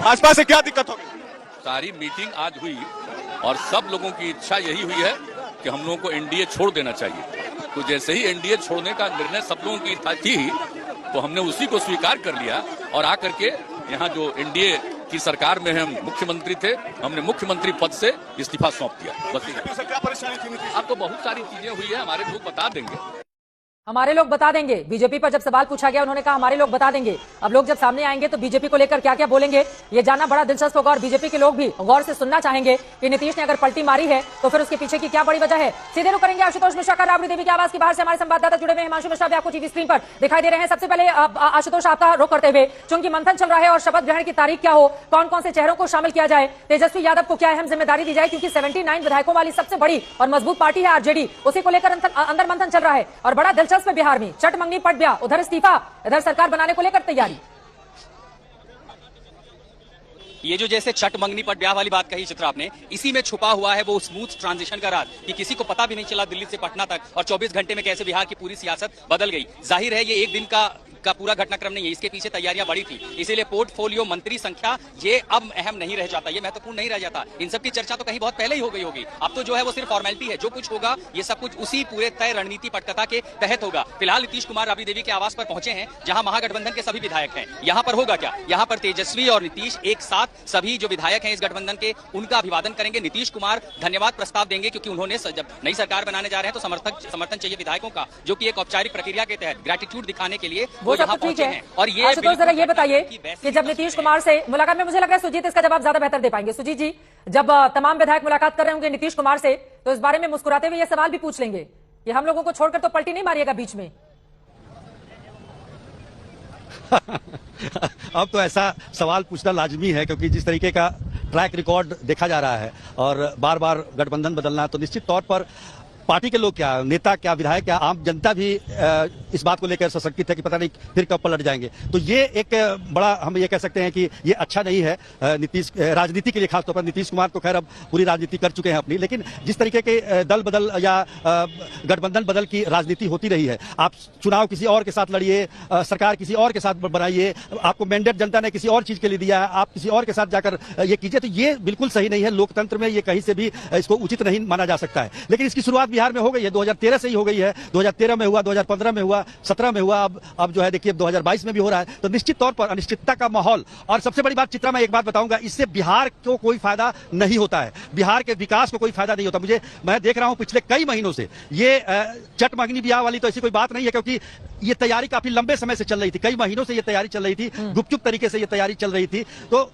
भाजपा से क्या दिक्कत होगी? सारी मीटिंग आज हुई और सब लोगों की इच्छा यही हुई है कि हम लोगों को एनडीए छोड़ देना चाहिए। तो जैसे ही एनडीए छोड़ने का निर्णय सब लोगों की थी तो हमने उसी को स्वीकार कर लिया और आकर के यहाँ जो एनडीए की सरकार में हम मुख्यमंत्री थे, हमने मुख्यमंत्री पद से इस्तीफा सौंप दिया। बस क्या परेशानी थी? अब तो बहुत सारी चीजें हुई है, हमारे लोग बता देंगे। हमारे लोग बता देंगे। बीजेपी पर जब सवाल पूछा गया उन्होंने कहा हमारे लोग बता देंगे। अब लोग जब सामने आएंगे तो बीजेपी को लेकर क्या क्या बोलेंगे ये जानना बड़ा दिलचस्प होगा और बीजेपी के लोग भी गौर से सुनना चाहेंगे कि नीतीश ने अगर पलटी मारी है तो फिर उसके पीछे की क्या बड़ी वजह है। सीधे रुक करेंगे आशुतोष मिश्रा का राबड़ी देवी की आवाज की बाहर से हमारे संवाददाता जुड़े हुए हिमांशु मिश्रा भी आपको टीवी स्क्रीन पर दिखाई दे रहे हैं। सबसे पहले आशुतोष आपका रुख करते हुए, चूंकि मंथन चल रहा है और शपथ ग्रहण की तारीख क्या हो, कौन कौन से चेहरों को शामिल किया जाए, तेजस्वी यादव को क्या अहम जिम्मेदारी दी जाए, क्योंकि 79 विधायकों वाली सबसे बड़ी और मजबूत पार्टी है आरजेडी, उसी को लेकर अंदर मंथन चल रहा है। और बड़ा दिलचस्प है बिहार में चट मंगनी पट गया, उधर इस्तीफा, इधर सरकार बनाने को लेकर तैयारी। ये जो जैसे चट मंगनी पट ब्याह वाली बात कही चित्रा आपने, इसी में छुपा हुआ है वो स्मूथ ट्रांजिशन का राज कि किसी को पता भी नहीं चला दिल्ली से पटना तक और 24 घंटे में कैसे बिहार की पूरी सियासत बदल गई। जाहिर है ये एक दिन का पूरा घटनाक्रम नहीं है, इसके पीछे तैयारियां बड़ी थी, इसीलिए पोर्टफोलियो मंत्री संख्या ये अब अहम नहीं रह जाता, ये महत्वपूर्ण नहीं रह जाता। इन सब की चर्चा तो कहीं बहुत पहले ही हो गई होगी। अब तो जो है वो सिर्फ फॉर्मेलिटी है, जो कुछ होगा ये सब कुछ उसी पूरे तय रणनीति पटकथा के तहत होगा। फिलहाल नीतीश कुमार राबड़ी देवी के आवास पर पहुंचे हैं जहां महागठबंधन के सभी विधायक हैं। यहाँ पर होगा क्या, यहाँ पर तेजस्वी और नीतीश एक साथ सभी जो विधायक हैं इस गठबंधन के उनका अभिवादन करेंगे। नीतीश कुमार धन्यवाद प्रस्ताव देंगे क्योंकि उन्होंने जब नई सरकार बनाने जा रहे हैं तो समर्थन चाहिए विधायकों का, जो कि एक औपचारिक प्रक्रिया के तहत ग्रेटिट्यूड दिखाने के लिए वो यहाँ पहुंचे हैं। और ये आशुतोष जरा ये बताइए कि जब नीतीश कुमार से मुलाकात में, मुझे लग रहा है सुजीत इसका जवाब ज्यादा बेहतर दे पाएंगे। सुजीत जी, जब तमाम विधायक मुलाकात कर रहे होंगे नीतीश कुमार से तो इस बारे में मुस्कुराते हुए ये सवाल भी पूछ लेंगे कि हम लोगों को छोड़कर तो पलटी नहीं मारिएगा बीच में। अब तो ऐसा सवाल पूछना लाजमी है क्योंकि जिस तरीके का ट्रैक रिकॉर्ड देखा जा रहा है और बार बार गठबंधन बदलना, तो निश्चित तौर पर पार्टी के लोग क्या, नेता क्या, विधायक क्या, आम जनता भी इस बात को लेकर सशंकित है कि पता नहीं फिर कब पलट जाएंगे। तो ये एक बड़ा, हम ये कह सकते हैं कि ये अच्छा नहीं है नीतीश राजनीति के लिए, खासतौर पर नीतीश कुमार तो खैर अब पूरी राजनीति कर चुके हैं अपनी, लेकिन जिस तरीके के दल बदल या गठबंधन बदल की राजनीति होती रही है, आप चुनाव किसी और के साथ लड़िए, सरकार किसी और के साथ बनाइए, आपको मैंडेट जनता ने किसी और चीज के लिए दिया है, आप किसी और के साथ जाकर ये कीजिए, तो ये बिल्कुल सही नहीं है। लोकतंत्र में ये कहीं से भी इसको उचित नहीं माना जा सकता है। लेकिन इसकी शुरुआत बिहार में हो गई है, 2013 से ही हो गई है, 2013 में हुआ, 2015 में हुआ, 17 में हुआ, अब जो है देखिए 2022 में भी हो रहा है। तो निश्चित तौर पर अनिश्चितता का माहौल, और सबसे बड़ी बात चित्रा, मैं एक बात बताऊंगा, इससे बिहार को कोई फायदा नहीं होता है, बिहार के विकास को कोई फायदा नहीं होता। मैं देख रहा हूं पिछले कई महीनों से ये चट मंगनी ब्याह वाली तो ऐसी कोई बात नहीं है, क्योंकि ये तैयारी काफी लंबे समय से चल रही थी, कई महीनों से ये तैयारी चल रही थी, गुपचुप तरीके से ये तैयारी चल रही थी। तो